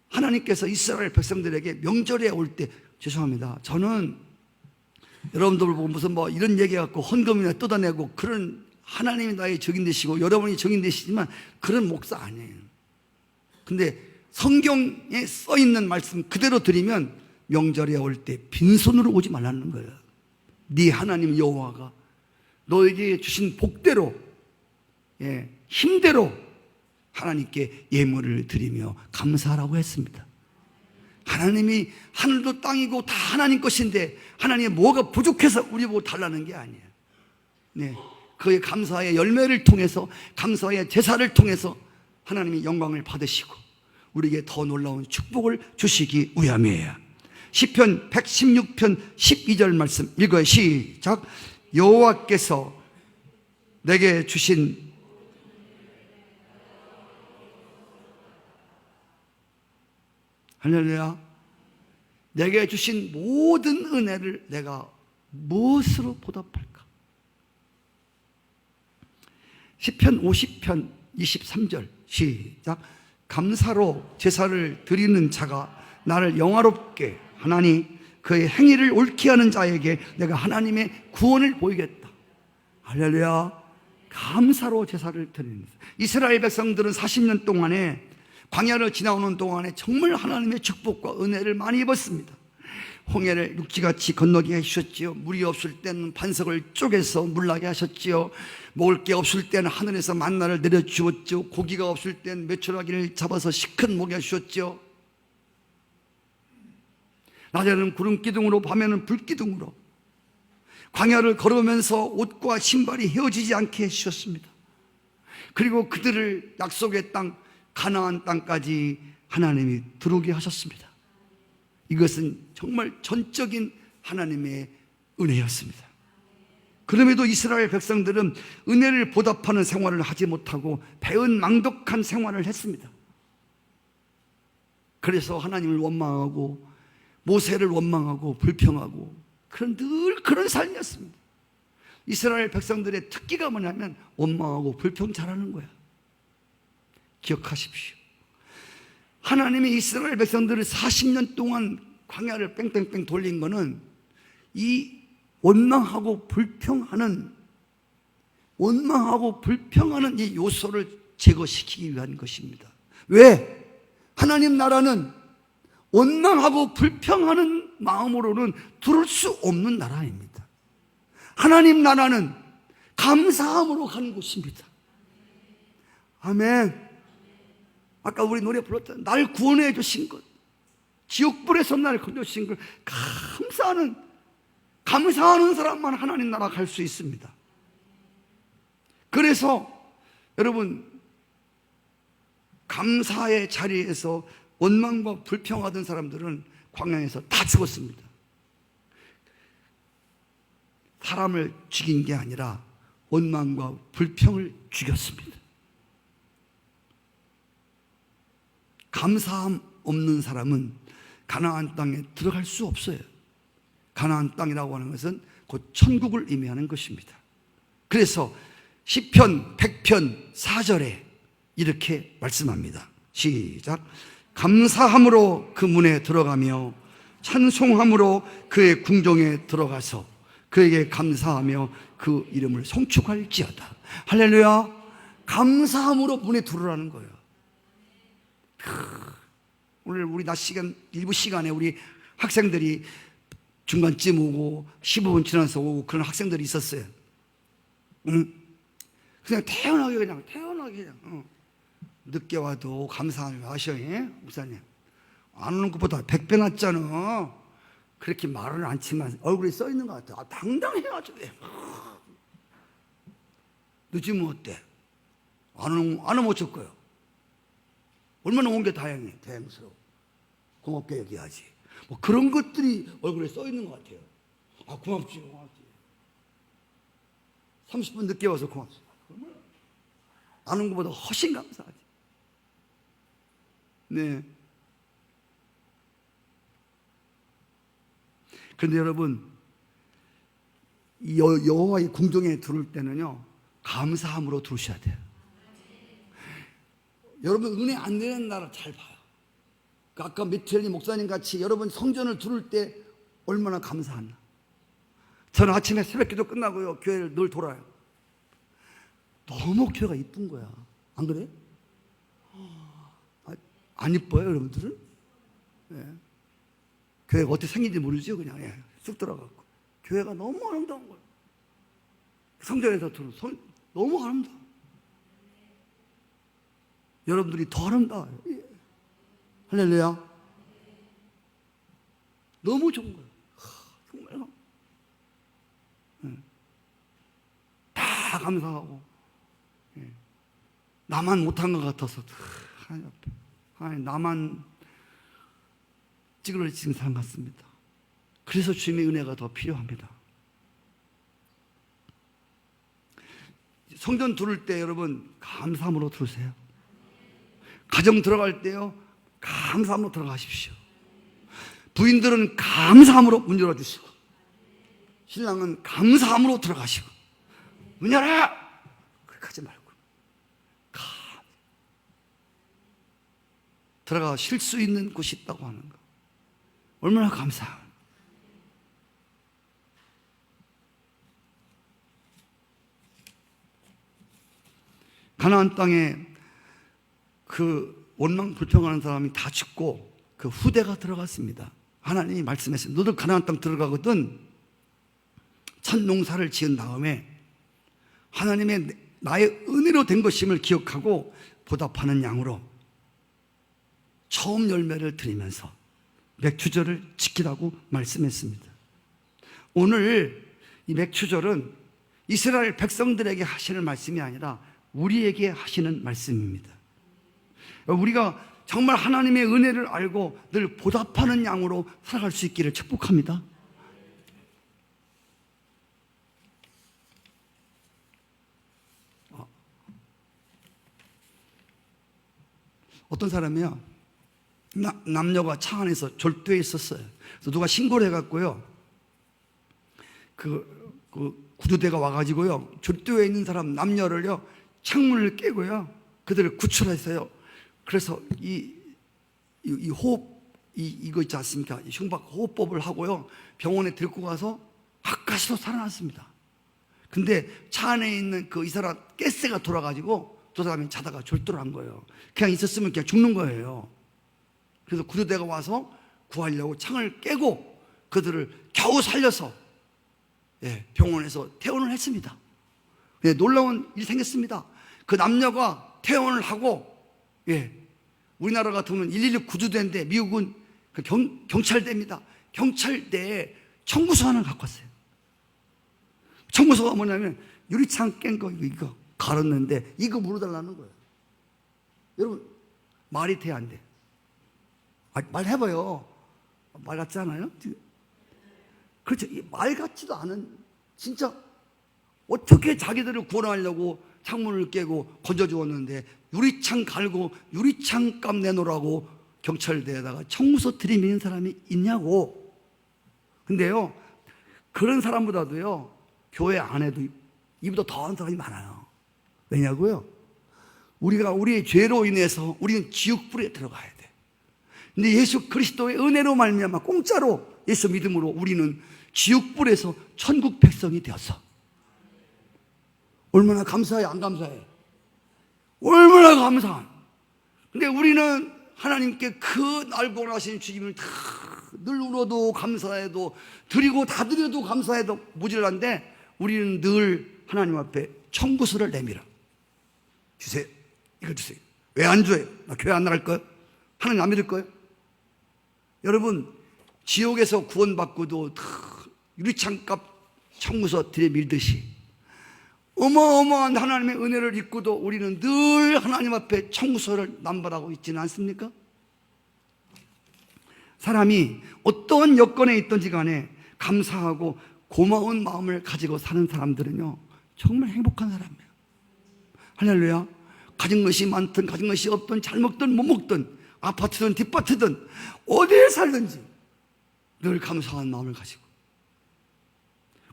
하나님께서 이스라엘 백성들에게 명절에 올 때, 죄송합니다, 저는 여러분들 보고 무슨 뭐 이런 얘기 갖고 헌금이나 뜯어내고 그런, 하나님이 나의 적인 되시고 여러분이 적인 되시지만 그런 목사 아니에요. 근데 성경에 써 있는 말씀 그대로 드리면 명절에 올 때 빈손으로 오지 말라는 거예요. 네 하나님 여호와가 너에게 주신 복대로, 힘대로 하나님께 예물을 드리며 감사하라고 했습니다. 하나님이 하늘도 땅이고 다 하나님 것인데 하나님의 뭐가 부족해서 우리 보고 달라는 게 아니에요. 네, 그의 감사의 열매를 통해서, 감사의 제사를 통해서 하나님이 영광을 받으시고 우리에게 더 놀라운 축복을 주시기 위함이에요. 시편 116편 12절 말씀 읽어요. 시작. 여호와께서 내게 주신 할렐루야. 내게 주신 모든 은혜를 내가 무엇으로 보답할까? 시편 50편 23절 시작. 감사로 제사를 드리는 자가 나를 영화롭게 하나니 그의 행위를 옳게 하는 자에게 내가 하나님의 구원을 보이겠다. 할렐루야. 감사로 제사를 드리는 자. 이스라엘 백성들은 40년 동안에, 광야를 지나오는 동안에 정말 하나님의 축복과 은혜를 많이 입었습니다. 홍해를 육지같이 건너게 해주셨지요. 물이 없을 때는 반석을 쪼개서 물나게 하셨지요. 먹을 게 없을 때는 하늘에서 만나를 내려주었죠. 고기가 없을 때는 메추라기를 잡아서 시큰 먹여 주셨죠. 낮에는 구름 기둥으로, 밤에는 불 기둥으로 광야를 걸으면서 옷과 신발이 헤어지지 않게 해주셨습니다. 그리고 그들을 약속의 땅 가나안 땅까지 하나님이 들어오게 하셨습니다. 이것은 정말 전적인 하나님의 은혜였습니다. 그럼에도 이스라엘 백성들은 은혜를 보답하는 생활을 하지 못하고 배은망덕한 생활을 했습니다. 그래서 하나님을 원망하고 모세를 원망하고 불평하고 늘 그런 삶이었습니다. 이스라엘 백성들의 특기가 뭐냐면 원망하고 불평 잘하는 거야. 기억하십시오. 하나님이 이스라엘 백성들을 40년 동안 광야를 뺑뺑뺑 돌린 거는 이 원망하고 불평하는 이 요소를 제거시키기 위한 것입니다. 왜? 하나님 나라는 원망하고 불평하는 마음으로는 들을 수 없는 나라입니다. 하나님 나라는 감사함으로 가는 곳입니다. 아멘. 아까 우리 노래 불렀던 날 구원해 주신 것, 지옥불에서 나를 건져주신 걸 감사하는 사람만 하나님 나라 갈 수 있습니다. 그래서 여러분, 감사의 자리에서 원망과 불평하던 사람들은 광야에서 다 죽었습니다. 사람을 죽인 게 아니라 원망과 불평을 죽였습니다. 감사함 없는 사람은 가나안 땅에 들어갈 수 없어요. 가나안 땅이라고 하는 것은 곧 천국을 의미하는 것입니다. 그래서 시편 100편 4절에 이렇게 말씀합니다. 시작. 감사함으로 그 문에 들어가며 찬송함으로 그의 궁정에 들어가서 그에게 감사하며 그 이름을 송축할지어다. 할렐루야. 감사함으로 문에 들어오라는 거예요. 오늘 우리 낮 시간, 일부 시간에 우리 학생들이 중간쯤 오고 15분 지나서 오고 그런 학생들이 있었어요. 그냥 태연하게 그냥 늦게 와도 감사하며 하셔. 목사님 안 오는 것보다 100배 낫잖아. 그렇게 말은 않지만 얼굴에 써 있는 것 같아. 당당해가지고 늦으면 어때? 안 오면 어쩔 거예요. 얼마나 온 게 다행스러워. 고맙게 얘기하지. 뭐 그런 것들이 얼굴에 써 있는 것 같아요. 고맙지. 30분 늦게 와서 고맙지. 안 온 것보다 훨씬 감사하지. 네. 그런데 여러분, 여호와의 궁정에 들어올 때는요, 감사함으로 들으셔야 돼요. 여러분, 은혜 안 되는 나라 잘 봐요. 아까 메트엘리 목사님 같이 여러분 성전을 들어올 때 얼마나 감사하나. 저는 아침에 새벽기도 끝나고요, 교회를 늘 돌아요. 너무 교회가 이쁜 거야. 안 그래? 안 이뻐요, 여러분들은? 예. 교회가 어떻게 생긴지 모르죠, 그냥. 예. 쑥 들어가고. 교회가 너무 아름다운 거예요. 성전에서 들은 너무 아름다워. 여러분들이 더 아름다워요. 예. 할렐루야. 너무 좋은 거예요. 정말. 예. 다 감사하고. 예. 나만 못한 것 같아서 하나님 앞에. 하나님, 나만 찌그러지는 사람 같습니다. 그래서 주님의 은혜가 더 필요합니다. 성전 들을 때 여러분 감사함으로 들으세요. 가정 들어갈 때요, 감사함으로 들어가십시오. 부인들은 감사함으로 문 열어주시고, 신랑은 감사함으로 들어가시고, 문 열어! 그렇게 하지 말고 들어가 쉴 수 있는 곳이 있다고 하는 거, 얼마나 감사해요. 가나안 땅에 그 원망 불평하는 사람이 다 죽고 그 후대가 들어갔습니다. 하나님이 말씀했어요. 너들 가나안 땅 들어가거든 첫 농사를 지은 다음에 하나님의 나의 은혜로 된 것임을 기억하고 보답하는 양으로 처음 열매를 드리면서 맥추절을 지키라고 말씀했습니다. 오늘 이 맥추절은 이스라엘 백성들에게 하시는 말씀이 아니라 우리에게 하시는 말씀입니다. 우리가 정말 하나님의 은혜를 알고 늘 보답하는 양으로 살아갈 수 있기를 축복합니다. 어떤 사람이요, 남녀가 차 안에서 졸도해 있었어요. 그래서 누가 신고를 해갖고요, 그 구조대가 와가지고요, 졸도해 있는 사람 남녀를요, 창문을 깨고요, 그들을 구출했어요. 그래서 이 호흡, 이거 있지 않습니까? 흉박 호흡법을 하고요, 병원에 데리고 가서 가까스로 살아났습니다. 근데 차 안에 있는 이 사람 가스가 돌아가지고 저 사람이 자다가 졸도를 한 거예요. 그냥 있었으면 그냥 죽는 거예요. 그래서 구조대가 와서 구하려고 창을 깨고 그들을 겨우 살려서 병원에서 퇴원을 했습니다. 놀라운 일이 생겼습니다. 그 남녀가 퇴원을 하고, 우리나라 같으면 112 구조대인데 미국은 그 경찰대입니다. 경찰대에 청구서 하나 갖고 왔어요. 청구서가 뭐냐면 유리창 깬 거 이거 갈았는데 이거 물어달라는 거예요. 여러분, 말이 돼, 안 돼? 말해봐요. 말 같지 않아요? 그렇죠. 말 같지도 않은, 진짜 어떻게 자기들을 구원하려고 창문을 깨고 건져주었는데 유리창 갈고 유리창 값 내놓으라고 경찰대에다가 청구서 들이미는 사람이 있냐고. 근데요, 그런 사람보다도요, 교회 안에도 이보다 더한 사람이 많아요. 왜냐고요? 우리가 우리의 죄로 인해서 우리는 지옥불에 들어가야 돼. 근데 예수 그리스도의 은혜로 말미암아 공짜로 예수 믿음으로 우리는 지옥불에서 천국 백성이 되었어. 얼마나 감사해, 안 감사해? 얼마나 감사한. 근데 우리는 하나님께 그 날 구원하신 주님을 다 늘 울어도 감사해도 드리고 다 드려도 감사해도 모질란데 우리는 늘 하나님 앞에 청구서를 내밀어. 주세요. 이거 주세요. 왜 안 줘요? 나 교회 안 나갈 거예요? 하나님 안 믿을 거예요? 여러분, 지옥에서 구원받고도 유리창값 청구서 들여밀듯이 어마어마한 하나님의 은혜를 입고도 우리는 늘 하나님 앞에 청구서를 남발하고 있지는 않습니까? 사람이 어떤 여건에 있든지 간에 감사하고 고마운 마음을 가지고 사는 사람들은요, 정말 행복한 사람이에요. 할렐루야. 가진 것이 많든 가진 것이 없든 잘 먹든 못 먹든 아파트든 뒷바트든 어디에 살든지 늘 감사한 마음을 가지고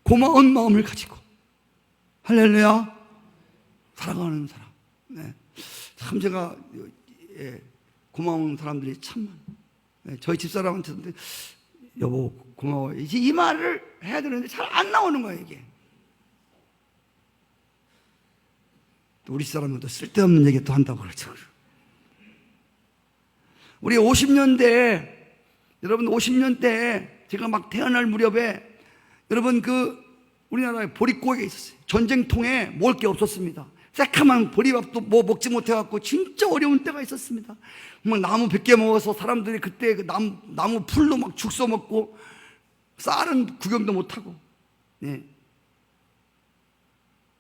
고마운 마음을 가지고 할렐루야 살아가는 사람. 네. 참 제가 고마운 사람들이 참 많아요. 저희 집사람한테도 여보 고마워요. 이제 이 말을 해야 되는데 잘 안 나오는 거예요 이게. 또 우리 사람은 또 쓸데없는 얘기 또 한다고 그러죠. 우리 50년대 여러분 50년대 제가 막 태어날 무렵에 여러분 우리나라에 보릿고개 있었어요. 전쟁통에 먹을 게 없었습니다. 새카만 보리밥도 뭐 먹지 못해갖고 진짜 어려운 때가 있었습니다. 막 나무 100개 먹어서 사람들이 그때 나무 풀로 막 죽 써먹고 쌀은 구경도 못하고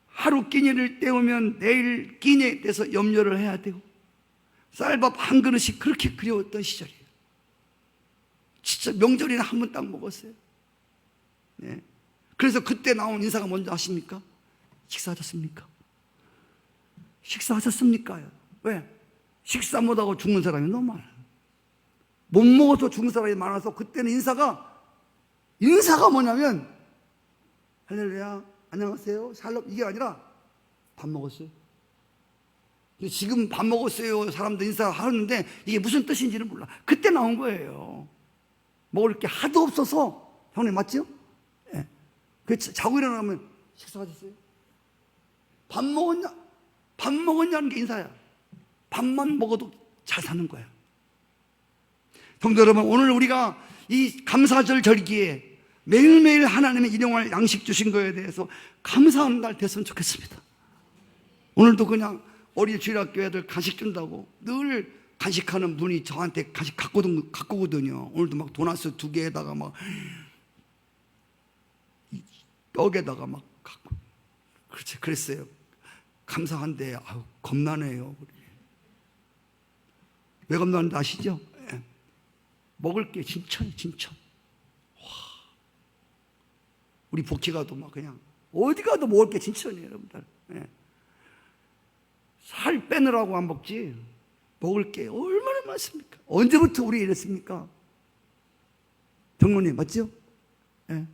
하루 끼니를 때우면 내일 끼니에 대해서 염려를 해야 되고 쌀밥 한 그릇이 그렇게 그리웠던 시절이에요. 진짜 명절이나 한 번 딱 먹었어요. 그래서 그때 나온 인사가 뭔지 아십니까? 식사하셨습니까? 식사하셨습니까? 왜? 식사 못하고 죽는 사람이 너무 많아요. 못 먹어서 죽는 사람이 많아서 그때는 인사가 뭐냐면 할렐루야 안녕하세요 샬롬 이게 아니라 밥 먹었어요. 지금 밥 먹었어요 사람들 인사하는데 이게 무슨 뜻인지는 몰라. 그때 나온 거예요. 먹을 게 하도 없어서. 형님 맞죠? 예. 자고 일어나면 식사하셨어요? 밥 먹었냐는 게 인사야. 밥만 먹어도 잘 사는 거야. 성도 여러분, 오늘 우리가 이 감사절 절기에 매일매일 하나님의 일용할 양식 주신 거에 대해서 감사하는 날 됐으면 좋겠습니다. 오늘도 그냥 어린 주일학교 애들 간식 준다고 늘 간식하는 분이 저한테 간식 갖고 오거든요. 오늘도 막 도나스 2개에다가 막 떡에다가 막 갖고. 그렇지, 그랬어요. 감사한데 겁나네요. 왜 겁나는지 아시죠? 예. 먹을 게 진천이에요, 진천. 와. 우리 복지가도 막 그냥 어디 가도 먹을 게 진천이에요, 여러분들. 예. 살 빼느라고 안 먹지 먹을 게 얼마나 많습니까? 언제부터 우리 이랬습니까? 정모님 맞죠? 예.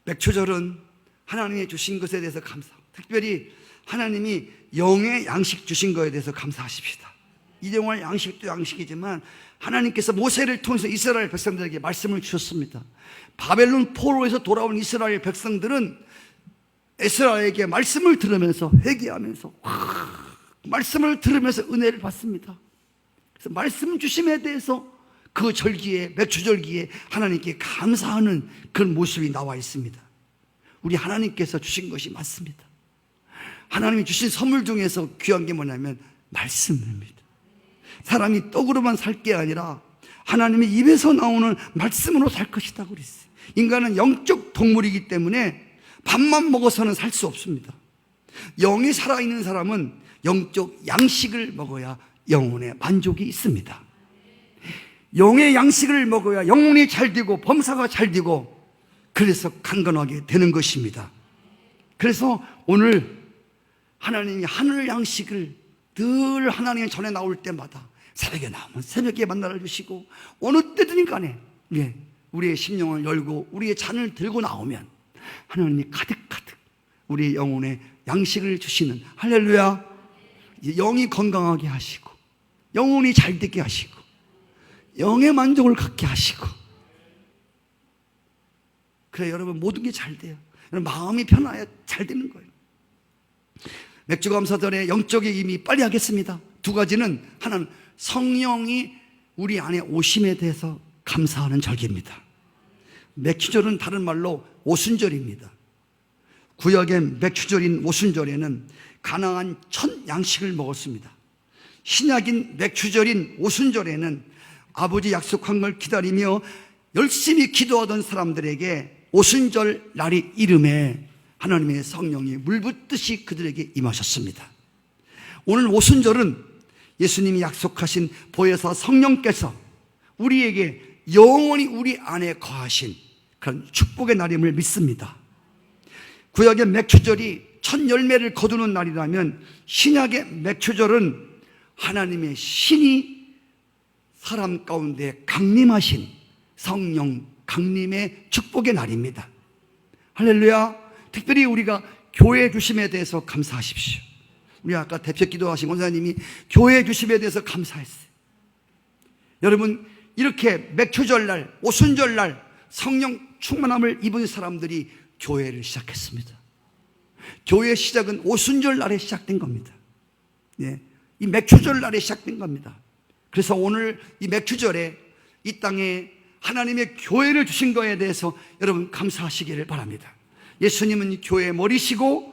맥초절은 하나님이 주신 것에 대해서 감사하고 특별히 하나님이 영의 양식 주신 것에 대해서 감사하십시다. 일용할 양식도 양식이지만 하나님께서 모세를 통해서 이스라엘 백성들에게 말씀을 주셨습니다. 바벨론 포로에서 돌아온 이스라엘 백성들은 에스라에게 말씀을 들으면서 회개하면서 말씀을 들으면서 은혜를 받습니다. 그래서 말씀 주심에 대해서 그 절기에 맥주절기에 하나님께 감사하는 그런 모습이 나와 있습니다. 우리 하나님께서 주신 것이 맞습니다. 하나님이 주신 선물 중에서 귀한 게 뭐냐면 말씀입니다. 사람이 떡으로만 살 게 아니라 하나님의 입에서 나오는 말씀으로 살 것이다 그랬어요. 인간은 영적 동물이기 때문에 밥만 먹어서는 살 수 없습니다. 영이 살아있는 사람은 영적 양식을 먹어야 영혼의 만족이 있습니다. 영의 양식을 먹어야 영혼이 잘 되고 범사가 잘 되고 그래서 강건하게 되는 것입니다. 그래서 오늘 하나님이 하늘 양식을 늘 하나님 전에 나올 때마다 새벽에 나오면 새벽에 만나를 주시고 어느 때든 간에 우리의 심령을 열고 우리의 잔을 들고 나오면 하나님이 가득가득 우리의 영혼에 양식을 주시는 할렐루야. 영이 건강하게 하시고 영혼이 잘 되게 하시고 영의 만족을 갖게 하시고 그래 여러분 모든 게 잘 돼요. 여러분 마음이 편해야 잘 되는 거예요. 맥주감사절에 영적인 의미 빨리 하겠습니다. 두 가지는 하나는 성령이 우리 안에 오심에 대해서 감사하는 절기입니다. 맥주절은 다른 말로 오순절입니다. 구약의 맥주절인 오순절에는 가나안 첫 양식을 먹었습니다. 신약인 맥주절인 오순절에는 아버지 약속한 걸 기다리며 열심히 기도하던 사람들에게 오순절 날이 이름에 하나님의 성령이 물붓듯이 그들에게 임하셨습니다. 오늘 오순절은 예수님이 약속하신 보혜사 성령께서 우리에게 영원히 우리 안에 거하신 그런 축복의 날임을 믿습니다. 구약의 맥주절이 첫 열매를 거두는 날이라면 신약의 맥주절은 하나님의 신이 사람 가운데 강림하신 성령 강림의 축복의 날입니다. 할렐루야. 특별히 우리가 교회 주심에 대해서 감사하십시오. 우리 아까 대표 기도하신 원사님이 교회 주심에 대해서 감사했어요. 여러분, 이렇게 맥추절날, 오순절날 성령 충만함을 입은 사람들이 교회를 시작했습니다. 교회의 시작은 오순절날에 시작된 겁니다. 예, 이 맥추절날에 시작된 겁니다. 그래서 오늘 이 맥추절에 이 땅에 하나님의 교회를 주신 거에 대해서 여러분 감사하시기를 바랍니다. 예수님은 교회의 머리시고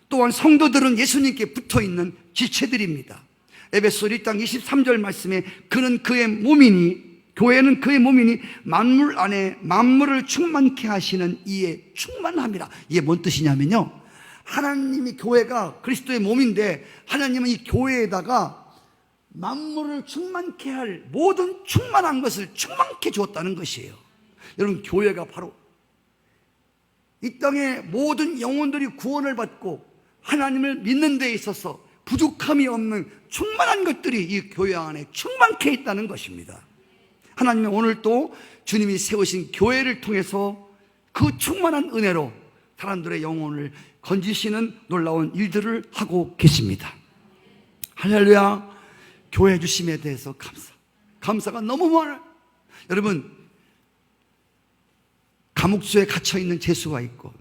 또한 성도들은 예수님께 붙어있는 지체들입니다. 에베소 1장 23절 말씀에 그는 그의 몸이니, 교회는 그의 몸이니 만물 안에 만물을 충만케 하시는 이에 충만함이라. 이게 뭔 뜻이냐면요, 하나님이 교회가 그리스도의 몸인데 하나님은 이 교회에다가 만물을 충만케 할 모든 충만한 것을 충만케 주었다는 것이에요. 여러분, 교회가 바로 이 땅의 모든 영혼들이 구원을 받고 하나님을 믿는 데 있어서 부족함이 없는 충만한 것들이 이 교회 안에 충만케 있다는 것입니다. 하나님은 오늘 또 주님이 세우신 교회를 통해서 그 충만한 은혜로 사람들의 영혼을 건지시는 놀라운 일들을 하고 계십니다. 할렐루야. 교회 주심에 대해서 감사가 너무 많아요. 여러분, 감옥수에 갇혀있는 죄수가 있고,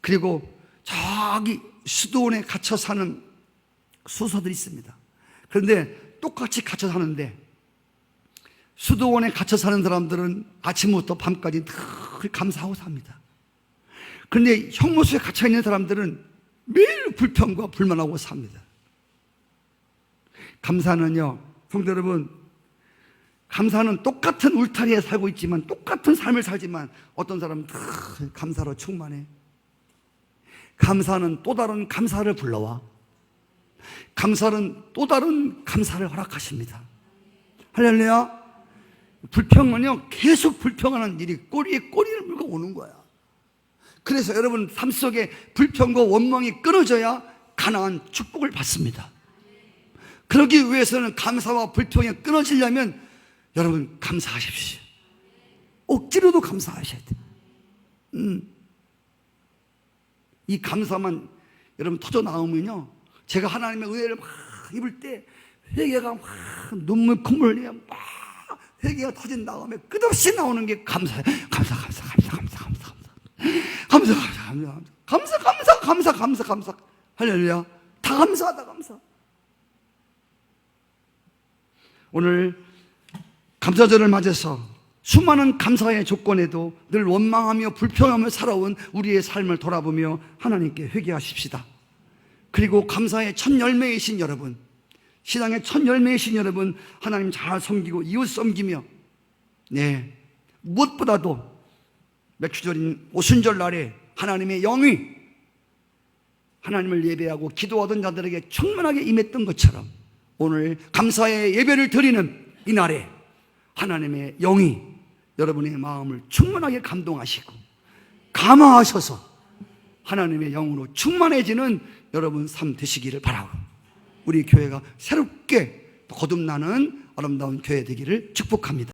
그리고 저기 수도원에 갇혀 사는 수소들이 있습니다. 그런데 똑같이 갇혀 사는데 수도원에 갇혀 사는 사람들은 아침부터 밤까지 늘 감사하고 삽니다. 그런데 형무소에 갇혀 있는 사람들은 매일 불평과 불만하고 삽니다. 감사는요, 성도 여러분, 감사는 똑같은 울타리에 살고 있지만, 똑같은 삶을 살지만 어떤 사람은 감사로 충만해. 감사는 또 다른 감사를 불러와. 감사는 또 다른 감사를 허락하십니다. 할렐루야. 불평은요, 계속 불평하는 일이 꼬리에 꼬리를 물고 오는 거야. 그래서 여러분 삶 속에 불평과 원망이 끊어져야 가나안 축복을 받습니다. 그러기 위해서는 감사와 불평이 끊어지려면 여러분 감사하십시오. 억지로도 감사하셔야 돼요. 이 감사만 여러분 터져 나오면요, 제가 하나님의 은혜를 막 입을 때 회개가 막 눈물 콧물 흘려 막 회개가 터진 다음에 끝없이 나오는 게 감사예요. 감사. 할렐루야. 다 감사하다 감사. 오늘 감사절을 맞아서 수많은 감사의 조건에도 늘 원망하며 불평하며 살아온 우리의 삶을 돌아보며 하나님께 회개하십시다. 그리고 감사의 첫 열매이신 여러분, 신앙의 첫 열매이신 여러분, 하나님 잘 섬기고 이웃 섬기며, 무엇보다도 맥추절인 오순절 날에 하나님의 영이 하나님을 예배하고 기도하던 자들에게 충만하게 임했던 것처럼 오늘 감사의 예배를 드리는 이 날에 하나님의 영이 여러분의 마음을 충만하게 감동하시고 감화하셔서 하나님의 영으로 충만해지는 여러분 삶 되시기를 바라고, 우리 교회가 새롭게 거듭나는 아름다운 교회 되기를 축복합니다.